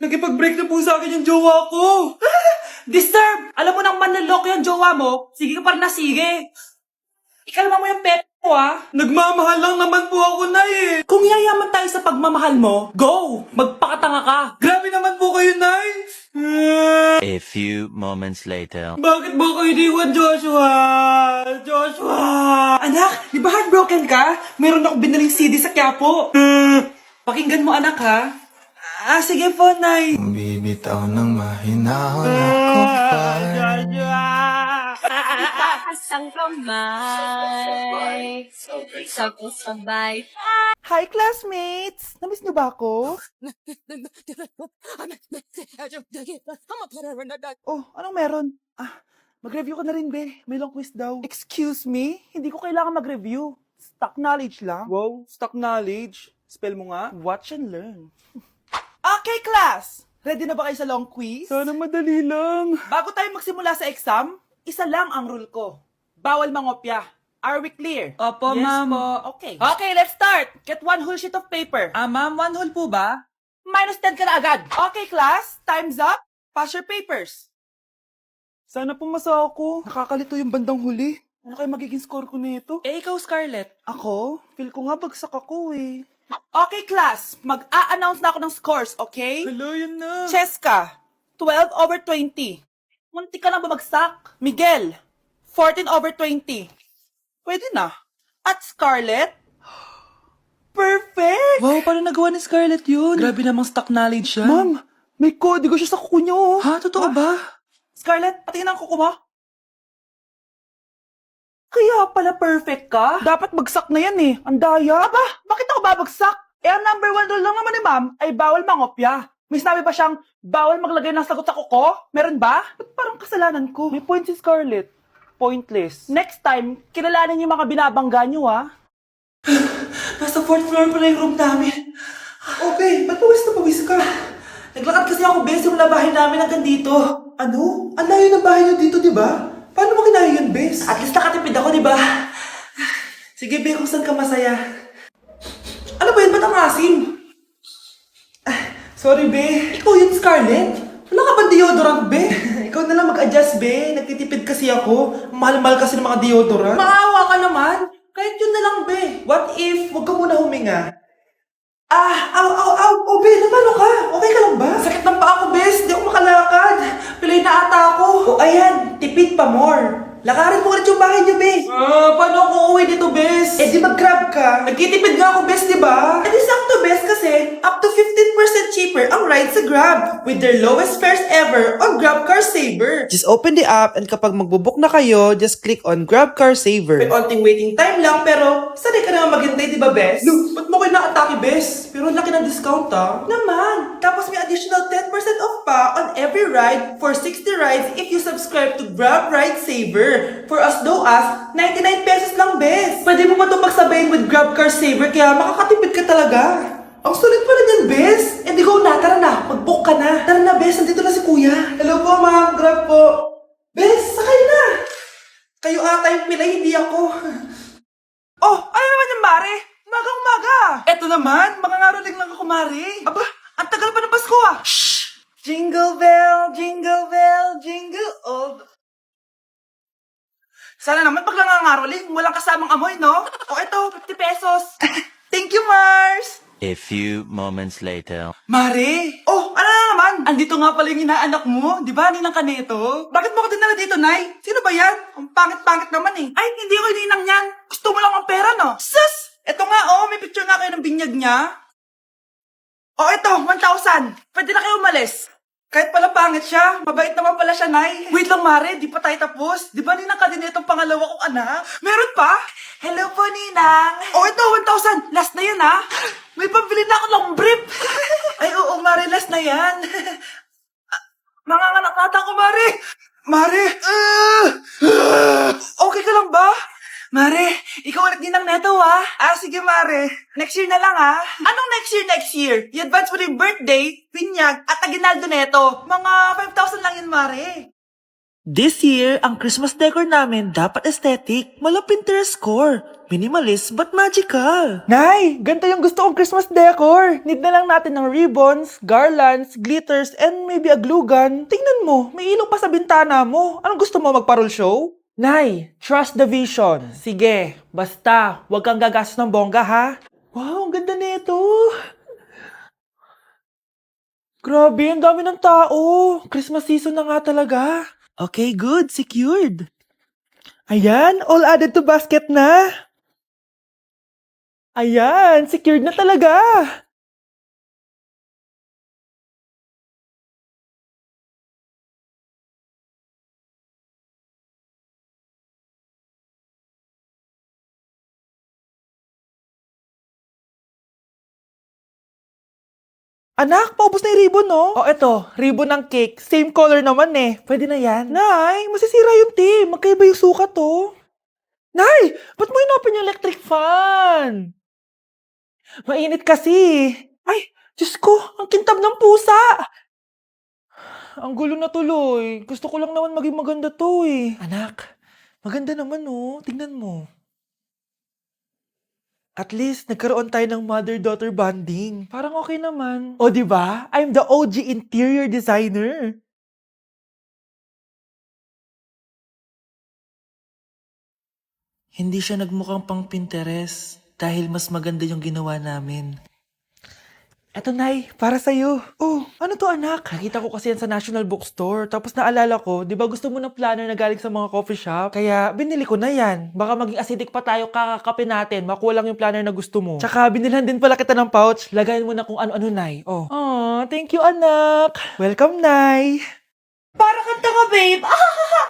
Nakipag-break na po sa akin yung jowa ko. Disturb! Alam mo nang manloloko yung jowa mo, sige ka pa rin na sige. Ikalma mo yung pepe mo, ah. Nagmamahal lang naman po ako, Nay eh. Kung yayaman tayo sa pagmamahal mo, go! Magpakatanga ka. Grabe naman po kayo, Nay. A few moments later. Bakit ba kayo iniwan, Joshua? Joshua! Anak, di ba heartbroken ka? Meron ako binaling CD sa Quiapo. Pakinggan mo, anak, ha? Sige po, Nay. Bibitaw ng mahinahon ako pa. Itaas ang kamay sa sabay. Hi, classmates! Namiss niyo ba ako? Oh, anong meron? Mag-review ka na rin, be. May long quiz daw. Excuse me? Hindi ko kailangan mag-review. Stock knowledge lang. Wow, stock knowledge. Spell mo nga. Watch and learn. Okay, class! Ready na ba kayo sa long quiz? Sana madali lang. Bago tayo magsimula sa exam, isa lang ang rule ko. Bawal mangopya. Are we clear? Opo, Yes ma'am. po. Okay. Okay, let's start. Get one whole sheet of paper. Ma'am, 1 whole po ba? Minus 10 ka na agad. Okay, class. Time's up. Pass your papers. Sana pumasa ako. Nakakalito yung bandang huli. Ano kaya magiging score ko nito? Ikaw, Scarlett. Ako? Feel ko nga bagsak ako eh. Okay, class. Mag-a-announce na ako ng scores, okay? Hello, yun na. Cheska, 12/20. Munti ka lang bumagsak. Miguel, 14/20. Pwede na. At Scarlett, perfect! Wow, paano nagawa ni Scarlett yun? Grabe namang stock knowledge siya. Ma'am, may kodigo siya sa kuko niya oh. Ha? Totoo ba? Scarlett, patingin ang kuko mo. Kaya pala perfect ka? Dapat bagsak na yan eh. Ang daya. Aba, bakit ako babagsak? Ang number 1 rule lang naman ni ma'am ay bawal mangopya. May sinabi ba siyang bawal maglagay ng sagot sa kuko? Meron ba? Ba't parang kasalanan ko? May point si Scarlett. Pointless. Next time, kilalanin yung mga binabangga nyo, ha? Nasa 4th floor pala yung room namin. Oh, babe, ba't pawis ka? Naglakad kasi ako, bes, yung labahin namin hanggang dito. Ano? Ang layo ng bahay niyo dito, di ba? Paano mo kinaya yun, bes? At least nakatipid ako, di ba? Sige, be, kung saan ka masaya. Ano ba yun? Ba't ang asim? Sorry, be. Ikaw yun, Scarlett? Wala ka ba deodorant, be? Ikaw na lang mag-adjust, be. Nagtitipid kasi ako. Mahal-mahal kasi ng mga deodorant. Maawa ka naman. Kahit yun na lang, be. What if, huwag ka muna huminga? Aw. Oh, be, paano ka? Okay ka lang ba? Sakit ng paa ko, bes. Di ako makalakad. Pilay na ata ako. O ayan, tipid pa more. Lakarin mo ulit yung bahay niyo, be. Paano ako uuwi dito, bes? Eh di mag-grab ka. Nagtitipid nga ako, bes, di ba? Eh di sakto, bes, kasi up to 15% cheaper ang ride sa Grab with their lowest fares ever on Grab Car Saver. Just open the app and kapag magbubook na kayo, just click on Grab Car Saver. May onting waiting time lang, pero sanay ka naman maghintay, di ba, bes? No, ba't mo kayo nakatake, bes? Pero ang laki ng discount, ah. Naman! Tapos may additional 10% off pa on every ride for 60 rides if you subscribe to Grab Ride Saver for as low as 99 pesos lang, bes. Pwede mo ba ito pagsabayin with Grab Car Saver kaya makakatipid ka talaga. Ang sulit pala niyan, bes. Eh di go na, tara na, mag-book ka na. Tara na, bes, nandito na si kuya. Hello po, ma'am, Grab po. Bes, sakay na. Kayo ata yung pilay, hindi ako. Oh, ano naman yung mare? Umaga-umaga. Eto naman, mga ngaroling lang ako, mare. Aba, ang tagal pa ng Pasko, ah. Shh! Jingle bell, jingle all. Sana naman pag nangangaroling, walang kasamang amoy, no? O eto, 50 pesos. Thank you, Mars. A few moments later. Mare! Oh, ano na naman? Andito nga pala yung inaanak mo. Di ba, ninang ka nito? Bakit mo ko dinala dito, Nay? Sino ba yan? Ang pangit-pangit naman eh. Ay, hindi ko yung ninang yan. Gusto mo lang ang pera, no? Sus! Eto nga, oh, may picture nga kayo ng binyag niya. Oh, eto, 1,000. Pwede na kayo umalis. Kahit pala pangit siya, mabait naman pala siya, Nay. Wait lang, Mare, di pa tayo tapos. Di ba ninang ka din itong pangalawa kong anak? Meron pa? Hello po, Ninang. Oh, ito, 1,000. Last na yun, ha? May pambili na ako long brief. Ay, oo, Mare, last na yan. Mga anak nata ko, Mare. Mare. Okay ka lang ba? Mare, ikaw ulit ninang neto, ha? Sige, Mare. Next year na lang, ha? Anong next year? I-advance mo na yung birthday, pinyag, at aginaldo neto. Mga 5,000 lang yun, Mare. This year, ang Christmas decor namin dapat aesthetic, mala Pinterest score, minimalist but magical. Nay, ganito yung gusto kong Christmas decor. Need na lang natin ng ribbons, garlands, glitters, and maybe a glue gun. Tingnan mo, may ilaw pa sa bintana mo. Anong gusto mo, magparol show? Nay, trust the vision. Sige, basta, huwag kang gagastos ng bongga ha. Wow, ang ganda nito. Grabe, ang dami ng tao. Christmas season na nga talaga. Okay, good. Secured. Ayan, all added to basket na. Ayan, secured na talaga. Anak, paubos na yung ribbon, no? O, eto, ribbon ng cake. Same color naman eh. Pwede na yan. Nay, masisira yung team. Magkaiba yung sukat, oh. Nay, ba't mo inopin yung electric fan? Mainit kasi. Ay, Diyos ko, ang kintab ng pusa. Ang gulo na tuloy. Gusto ko lang naman maging maganda to eh. Anak, maganda naman oh. Tingnan mo. At least, nagkaroon tayo ng mother-daughter bonding. Parang okay naman. O, di ba? I'm the OG interior designer. Hindi siya nagmukhang pang Pinterest dahil mas maganda yung ginawa namin. Eto, Nay, para sa'yo. Oh, ano to, anak? Nakita ko kasi yan sa National Bookstore. Tapos naalala ko, di ba gusto mo ng planner na galing sa mga coffee shop? Kaya binili ko na yan. Baka maging acidic pa tayo kakakapin natin. Makuha lang yung planner na gusto mo. Tsaka binilhan din pala kita ng pouch. Lagayin mo na kung ano-ano, Nay. Oh. Aw, thank you, anak. Welcome, Nay. Para kang tanga, babe.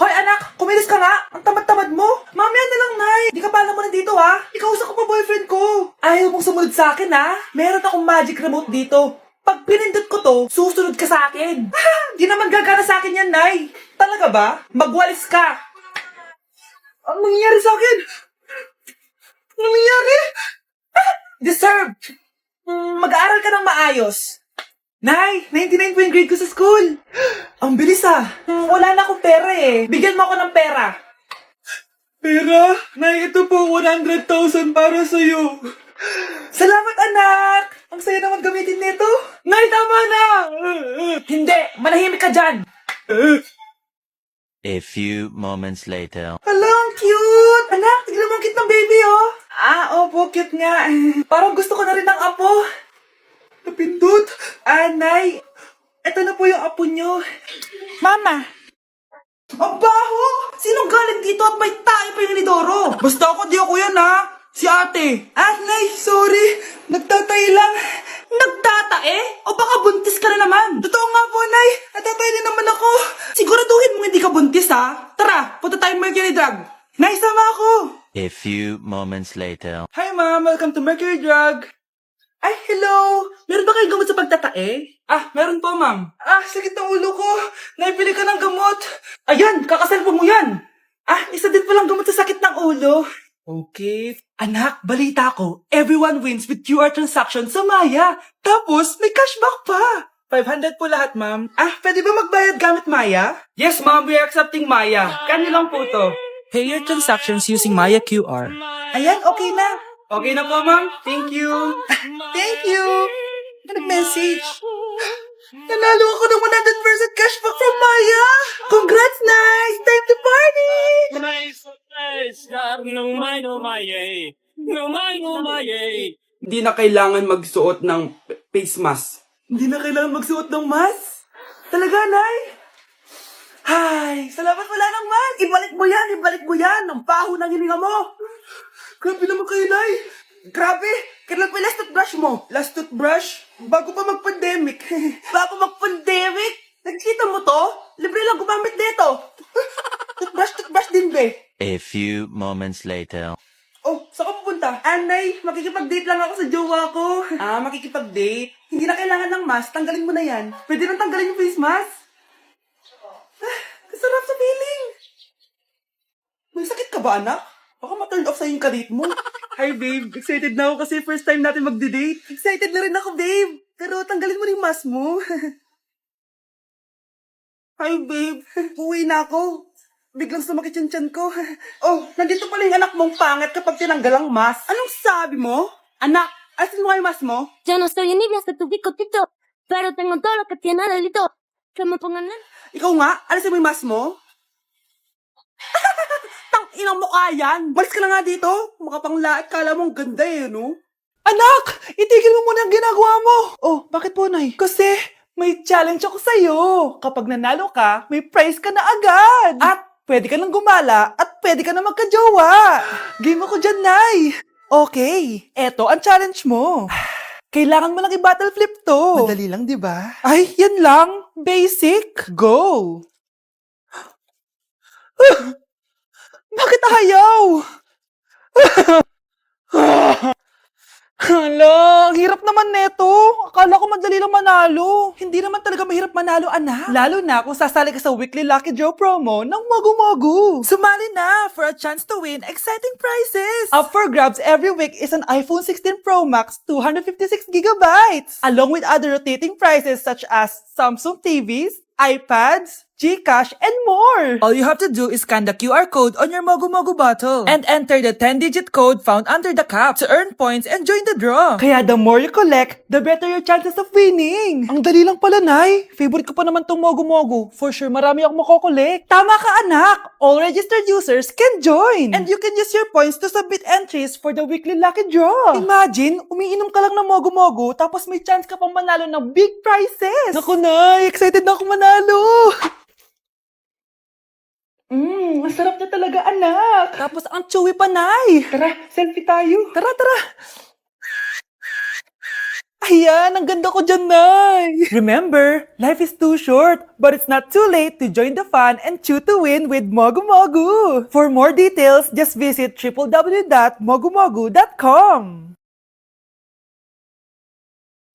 Hoy, anak, kumilos ka nga. Ang tamad-tamad mo. Mamaya na lang, Nay. Di ka pala mo nandito, ha? Ikausap ko pa boyfriend ko. Ayaw mong sumunod sa akin, ha? Meron akong magic remote dito. Pag pinindot ko to, susunod ka sa akin. Di naman gagana sa akin yan, Nay. Talaga ba? Magwalis ka. Ang nangyayari sa akin? Ang nangyayari? Deserved. Mag-aaral ka ng maayos. Nay, 99 po yung grade ko sa school. Ang bilis wala na akong pera eh. Bigyan mo ako ng pera. Pera? Nay, ito po 100,000 para sa'yo. Salamat, anak. Ang saya naman gamitin nito. Nay, tama na. Hindi, manahimik ka dyan. A few moments later. Hala, ang cute. Anak, tignan mo ang cute ng baby, oh. Opo, cute nga. Parang gusto ko na rin ng apo. Napindot. Nay, eto na po yung apo nyo. Mama. Ang baho! Sinong galing dito at may tae pa yung inidoro? Basta ako, di ako yan, ha? Si ate. Nay, sorry. Nagtatay lang. Nagtatae? O baka buntis ka na naman? Totoo nga po, Nay. Nagtatay din naman ako. Siguraduhin mo hindi ka buntis, ha? Tara, punta tayong Mercury Drug. Nay, sama ako. A few moments later. Hi, Ma'am. Welcome to Mercury Drug. Ay, hello! Meron ba kayong gamot sa pagtatae? Meron po, ma'am. Sakit ng ulo ko. Naipili ka ng gamot. Ayan, kakaselfon mo yan. Isa din palang gamot sa sakit ng ulo. Okay. Anak, balita ko, everyone wins with QR transaction sa Maya. Tapos, may cashback pa. 500 po lahat, ma'am. Pwede ba magbayad gamit Maya? Yes, ma'am. We are accepting Maya. Kanilang po to. Pay your transactions using Maya QR. Ayan, okay na. Okay na po, ma'am. Thank you. Thank you. Nag-message. Nanalo ako ng 100% cashback from Maya. Congrats, nice. Time to party. Hindi na kailangan magsuot ng face mask. Hindi na kailangan magsuot ng mask? Talaga, Nay? Hay, salamat wala ng mask. Ibalik mo yan. Ang baho ng hininga mo. Grabe naman kayo, Nay. Grabe. Kailan pa yung last toothbrush mo? Last toothbrush? Bago pa mag-pandemic. Bago mag-pandemic? Nakikita mo to? Libre lang gumamit dito. Toothbrush din, be. A few moments later. Oh, saan ka pupunta? Nay, makikipag-date lang ako sa jowa ko. Makikipag-date? Hindi na kailangan ng mask. Tanggalin mo na yan. Pwede nang tanggalin yung face mask. Kasarap sa feeling. May sakit ka ba, anak? Baka ma-turn off sa'yo yung kadate mo. Hi, babe. Excited na ako kasi first time natin magde-date. Excited na rin ako, babe. Pero tanggalin mo rin yung mask mo. Hi, babe. Uwi na ako. Biglang sumakit yung tiyan ko. Oh, nandito pala yung anak mong pangit kapag tinanggal ang mask. Anong sabi mo? Anak, asin mo nga yung mask mo? Yo no soy envidia de tu bicotito, pero tengo todo lo que tiene delito. Que me pongan en... Ikaw nga, alisin mo yung mask mo. Tang inang mukha yan. Malis ka na nga dito. Makapanglait, kala mo ang ganda eh, no? Anak! Itigil mo muna ang ginagawa mo! Oh, bakit po, Nay? Kasi may challenge ako sa'yo. Kapag nanalo ka, may prize ka na agad. At pwede ka nang gumala at pwede ka na magka-jowa. Game ako dyan, Nay. Okay, eto ang challenge mo. Kailangan mo lang i-battle flip to. Madali lang, di ba? Ay, yan lang. Basic. Go! Bakit ayaw? Hala, ang hirap naman neto. Akala ko madali lang manalo. Hindi naman talaga mahirap manalo, anak. Lalo na kung sasali ka sa weekly Lucky Draw promo ng Mogu-Mogu. Sumali na for a chance to win exciting prizes. Up for grabs every week is an iPhone 16 Pro Max 256 gigabytes, along with other rotating prizes such as Samsung TVs, iPads, GCash, and more! All you have to do is scan the QR code on your Mogu Mogu bottle and enter the 10-digit code found under the cap to earn points and join the draw. Kaya the more you collect, the better your chances of winning. Ang dali lang pala, Nay. Favorite ko pa naman tong Mogu Mogu. For sure, marami akong makokolek. Tama ka, anak! All registered users can join! And you can use your points to submit entries for the weekly lucky draw. Imagine, umiinom ka lang ng Mogu Mogu tapos may chance ka pang manalo ng big prizes. Naku, Nay! Excited na ako manalo! Masarap na talaga, anak. Tapos ang chewy pa, Nay. Tara, selfie tayo. Tara, tara. Ayan, ang ganda ko dyan, Nay. Remember, life is too short, but it's not too late to join the fun and chew to win with Mogu Mogu. For more details, just visit www.mogumogu.com.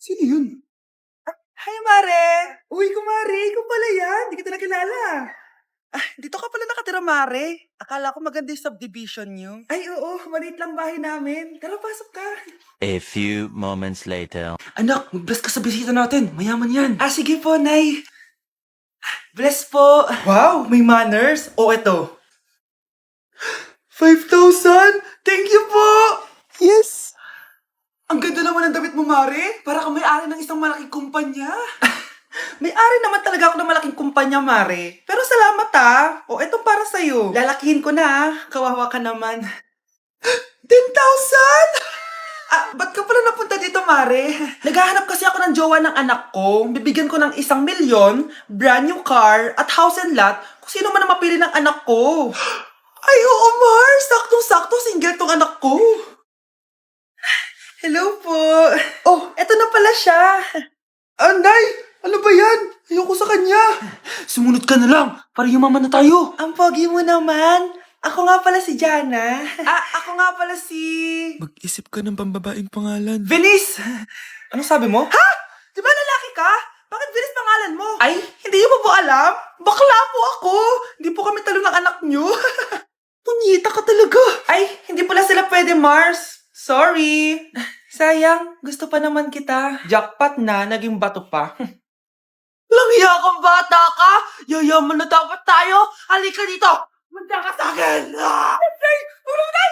Sino yun? Hi, Mare. Uy, kumari, ikaw pala yan. Di kita nakilala. Dito ka pala nakatira, Mare. Akala ko maganda yung subdivision niyo. Ay, oo, maliit lang bahay namin. Tara, pasok ka. A few moments later. Anak, mag-bless ka sa bisita natin. Mayaman yan. Sige po, Nay. Bless po. Wow, may manners. O, eto. 5,000? Thank you po! Yes! Ang ganda naman ng damit mo, Mare. Para kang may-ari ng isang malaking kumpanya. May-ari naman talaga ako ng malaking kumpanya, Mare. Pero salamat O, etong para sa'yo. Lalakihin ko na Kawawa ka naman. 10,000? Ba't ka pala napunta dito, Mare? Naghahanap kasi ako ng jowa ng anak ko. Bibigyan ko ng 1,000,000, brand new car, at house and lot kung sino man ang mapili ng anak ko. Ay, oo, Mar! Saktong-sakto, single tong anak ko. Hello po. Oh, eto na pala siya. Anday! Ano ba yan? Ayoko sa kanya. Sumunod ka na lang para yumaman na tayo. Ang pogi mo naman. Ako nga pala si Jana. Ako nga pala si... Mag-isip ka ng pambabaing pangalan. Venice! Anong sabi mo? Ha? Di ba lalaki ka? Bakit Venice pangalan mo? Ay, hindi mo po alam? Bakla po ako. Hindi po kami talo ng anak nyo. Punyita ka talaga. Ay, hindi pala sila pwede, Mars. Sorry. Sayang, gusto pa naman kita. Jackpot na, naging bato pa. Langya kang bata ka! Yayaman na dapat tayo! Halika dito! Manda ka sa akin! Ah! Tulong, Nay!